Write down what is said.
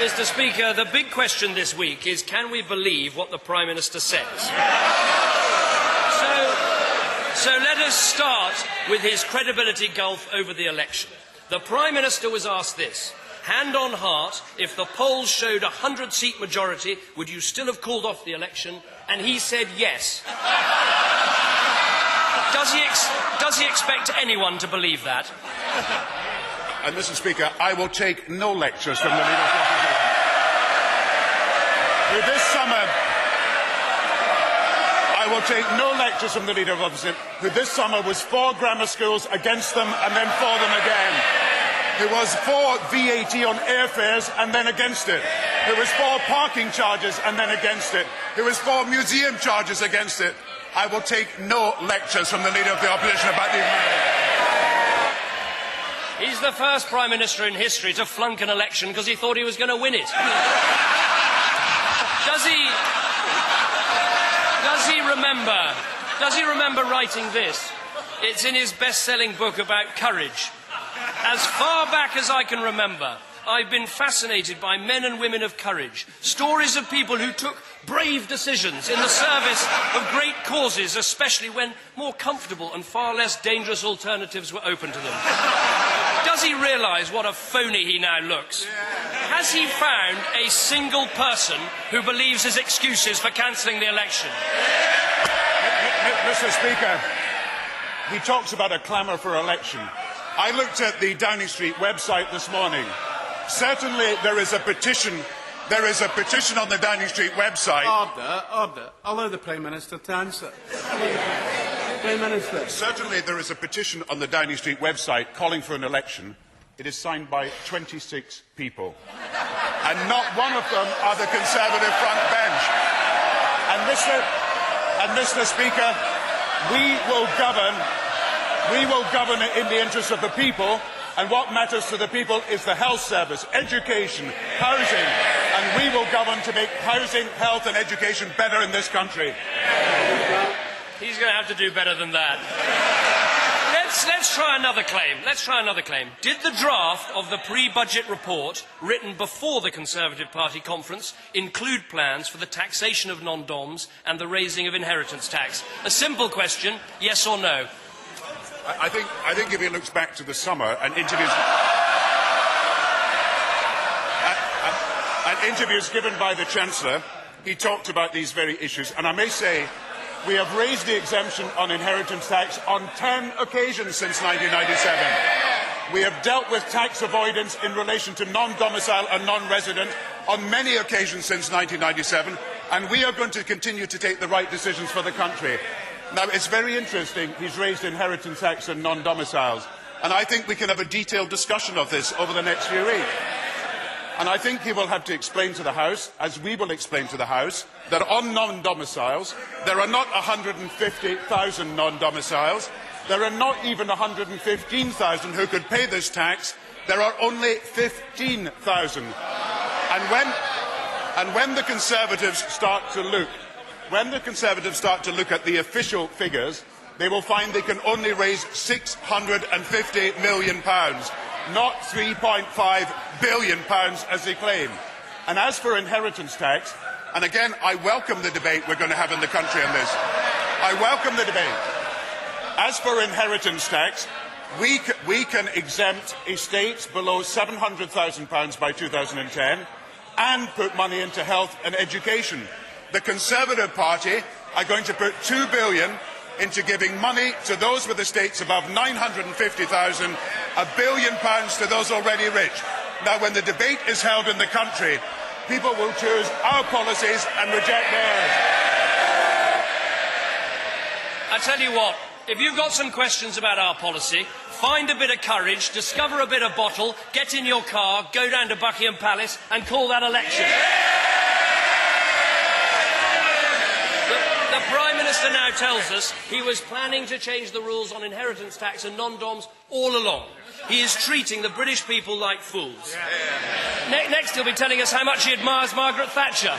Mr. Speaker, the big question this week is, can we believe what the Prime Minister says? So let us start with his credibility gulf over the election. The Prime Minister was asked this: hand on heart, if the polls showed a 100-seat majority, would you still have called off the election? And he said yes. Does he expect anyone to believe that? And, Mr. Speaker, I will take no lectures from the Leader of the Opposition. This summer, I will take no lectures from the Leader of the Opposition, who this summer was for grammar schools, against them, and then for them again. Who was for VAT on airfares and then against it. Who was for parking charges and then against it. Who was for museum charges against it. I will take no lectures from the Leader of the Opposition about these matters. He's the first Prime Minister in history to flunk an election because he thought he was going to win it. Does he remember writing this? It's in his best-selling book about courage. As far back as I can remember, I've been fascinated by men and women of courage, stories of people who took brave decisions in the service of great causes, especially when more comfortable and far less dangerous alternatives were open to them. Does he realise what a phony he now looks? Has he found a single person who believes his excuses for cancelling the election? Mr. Speaker, he talks about a clamour for election. I looked at the Downing Street website this morning. Certainly there is a petition. There is a petition on the Downing Street website. Order. Allow the Prime Minister to answer. Prime Minister. Certainly there is a petition on the Downing Street website calling for an election. It is signed by 26 people. And not one of them are the Conservative front bench. And Mr. Speaker, we will govern in the interests of the people, and what matters to the people is the health service, education, housing, and we will govern to make housing, health and education better in this country. He's going to have to do better than that. Let's try another claim. Did the draft of the pre-budget report written before the Conservative Party conference include plans for the taxation of non-doms and the raising of inheritance tax? A simple question, yes or no? I think if he looks back to the summer and interviews given by the Chancellor, he talked about these very issues. And I may say, we have raised the exemption on inheritance tax on 10 occasions since 1997. We have dealt with tax avoidance in relation to non-domicile and non-resident on many occasions since 1997, and we are going to continue to take the right decisions for the country. Now, it's very interesting he's raised inheritance tax on non-domiciles, and I think we can have a detailed discussion of this over the next few weeks. And I think he will have to explain to the House, as we will explain to the House, that on non-domiciles, there are not 150,000 non-domiciles, there are not even 115,000 who could pay this tax, there are only 15,000. And when the Conservatives start to look at the official figures, they will find they can only raise £650 million, not £3.5 billion as they claim. And as for inheritance tax, and again, I welcome the debate we're going to have in the country on this. I welcome the debate. As for inheritance tax, we can exempt estates below £700,000 by 2010 and put money into health and education. The Conservative Party are going to put £2 billion into giving money to those with estates above £950,000, £1 billion to those already rich. Now, when the debate is held in the country, people will choose our policies and reject theirs. I tell you what, if you've got some questions about our policy, find a bit of courage, discover a bit of bottle, get in your car, go down to Buckingham Palace and call that election. The Prime Minister now tells us he was planning to change the rules on inheritance tax and non-doms all along. He is treating the British people like fools. Next he'll be telling us how much he admires Margaret Thatcher.